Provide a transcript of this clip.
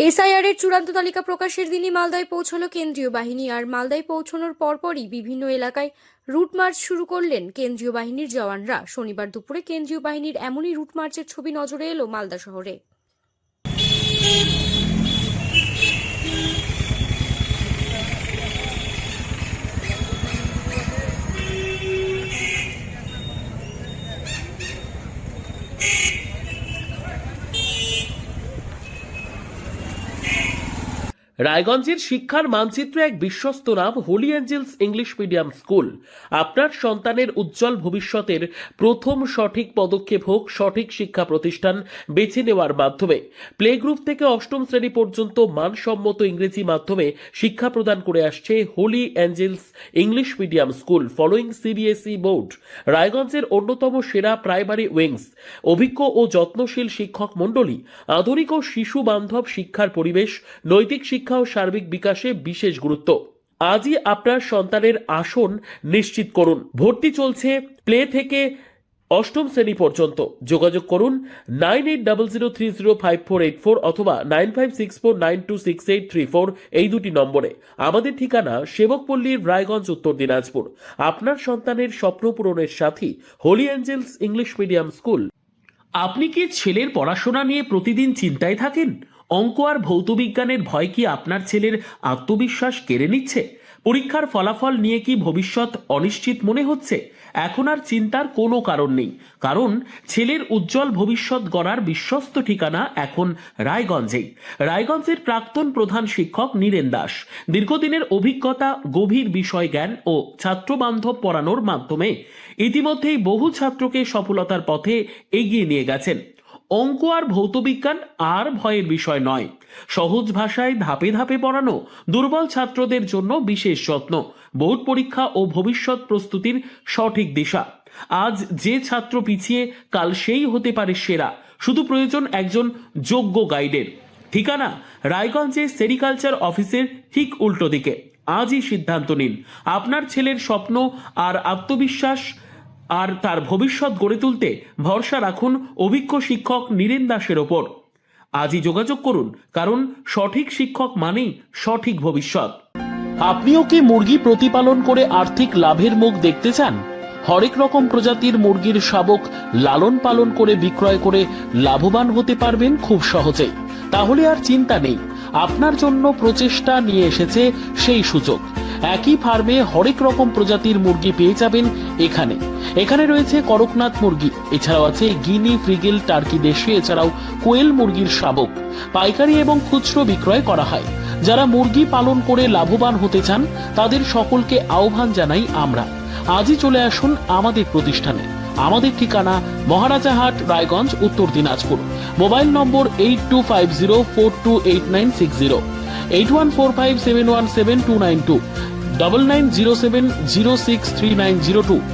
SIR এর চূড়ান্ত তালিকা প্রকাশের দিনই মালদায় পৌঁছল কেন্দ্রীয় বাহিনী। আর মালদায় পৌঁছানোর পরপরই বিভিন্ন এলাকায় রুট মার্চ শুরু করলেন কেন্দ্রীয় বাহিনীর জওয়ানরা। শনিবার দুপুরে কেন্দ্রীয় বাহিনীর এমনই রুট মার্চের ছবি নজরে এলো মালদা শহরে। রায়গঞ্জের শিক্ষার মানচিত্রে এক বিশ্বস্ত নাম Holy Angels English Medium School. আপনার সন্তানের উজ্জ্বল ভবিষ্যতের প্রথম সঠিক পদক্ষেপ হোক সঠিক শিক্ষা প্রতিষ্ঠান বেছে নেওয়ার মাধ্যমে। প্লে গ্রুপ থেকে অষ্টম শ্রেণী পর্যন্ত মানসম্মত ইংরেজি মাধ্যমে শিক্ষা প্রদান করে আসছে Holy Angels English Medium School following CBSE board. রায়গঞ্জের অন্যতম সেরা প্রাইমারি উইংস, অভিজ্ঞ ও যত্নশীল শিক্ষক মণ্ডলী, আধুনিক ও শিশু বান্ধব শিক্ষার পরিবেশ, নৈতিক শিক্ষা ও সার্বিক বিকাশে বিশেষ গুরুত্ব। আজই আপনার সন্তানের আসন নিশ্চিত করুন। ভর্তি চলছে প্লে থেকে অষ্টম শ্রেণী পর্যন্ত। যোগাযোগ করুন 9800305484 অথবা 9564926834 এই দুটি নম্বরে। আমাদের ঠিকানা সেবকপল্লীর রায়গঞ্জ, উত্তর দিনাজপুর। আপনার সন্তানের স্বপ্ন পূরণের সাথী Holy Angels English Medium School. আপনি কি ছেলের পড়াশোনা নিয়ে প্রতিদিন চিন্তায় থাকেন? অঙ্ক আর ভৌতবিজ্ঞানের ভয় কি আপনার ছেলের আত্মবিশ্বাস কেড়ে নিচ্ছে? পরীক্ষার ফলাফল নিয়ে কি ভবিষ্যৎ অনিশ্চিত মনে হচ্ছে? এখন আর চিন্তার কোনো কারণ নেই, কারণ ছেলের উজ্জ্বল ভবিষ্যৎ গড়ার বিশ্বস্ত ঠিকানা এখন রায়গঞ্জেই। রায়গঞ্জের প্রাক্তন প্রধান শিক্ষক নীরেন দাস দীর্ঘদিনের অভিজ্ঞতা, গভীর বিষয় জ্ঞান ও ছাত্রবান্ধব পড়ানোর মাধ্যমে ইতিমধ্যেই বহু ছাত্রকে সফলতার পথে এগিয়ে নিয়ে গেছেন। অঙ্ক আর ভৌতবিজ্ঞান আর ভয়ের বিষয় নয়। সহজ ভাষায় ধাপে ধাপে পড়ানো, দুর্বল ছাত্রদের জন্য বিশেষ যত্ন, বোর্ড পরীক্ষা ও ভবিষ্যৎ প্রস্তুতির সঠিক দিশা। আজ যে ছাত্র পিছিয়ে, কাল সেই হতে পারে সেরা। শুধু প্রয়োজন একজন যোগ্য গাইডের। ঠিকানা রায়গঞ্জে সেরিকালচার অফিসের ঠিক উল্টো দিকে। আজই সিদ্ধান্ত নিন। আপনার ছেলের স্বপ্ন আর আত্মবিশ্বাস আর তার ভবিষ্যৎ গড়ে তুলতে ভরসা রাখুন অভিজ্ঞ শিক্ষক নীরেন দাসের ওপর। আজই যোগাযোগ করুন, কারণ সঠিক শিক্ষক মানেই সঠিক ভবিষ্যৎ। আপনিও কি মুরগি প্রতিপালন করে আর্থিক লাভের মুখ দেখতে চান? হরেক রকম প্রজাতির মুরগির শাবক লালন পালন করে বিক্রয় করে লাভবান হতে পারবেন খুব সহজেই। তাহলে আর চিন্তা নেই, আপনার জন্য প্রচেষ্টা নিয়ে এসেছে সেই সুযোগ। একই ফার্মে হরেক রকম প্রজাতির মুরগি পেয়ে যাবেন এখানে। এখানে রয়েছে করকনাথ মুরগি, এছাড়াও আছে গিনি, ফ্রিগেল, টার্কি দেশি, এছাড়াও কোয়েল মুরগির শাবক। পাইকারি এবং খুচরো বিক্রয় করা হয়। যারা মুরগি পালন করে লাভবান হতে চান তাদের সকলকে আহ্বান জানাই আমরা। আজই চলে আসুন আমাদের প্রতিষ্ঠানে। আমাদের ঠিকানা মহারাজাহাট, রায়গঞ্জ, উত্তর দিনাজপুর। মোবাইল নম্বর 8250428960, 8145717292, 9907063902।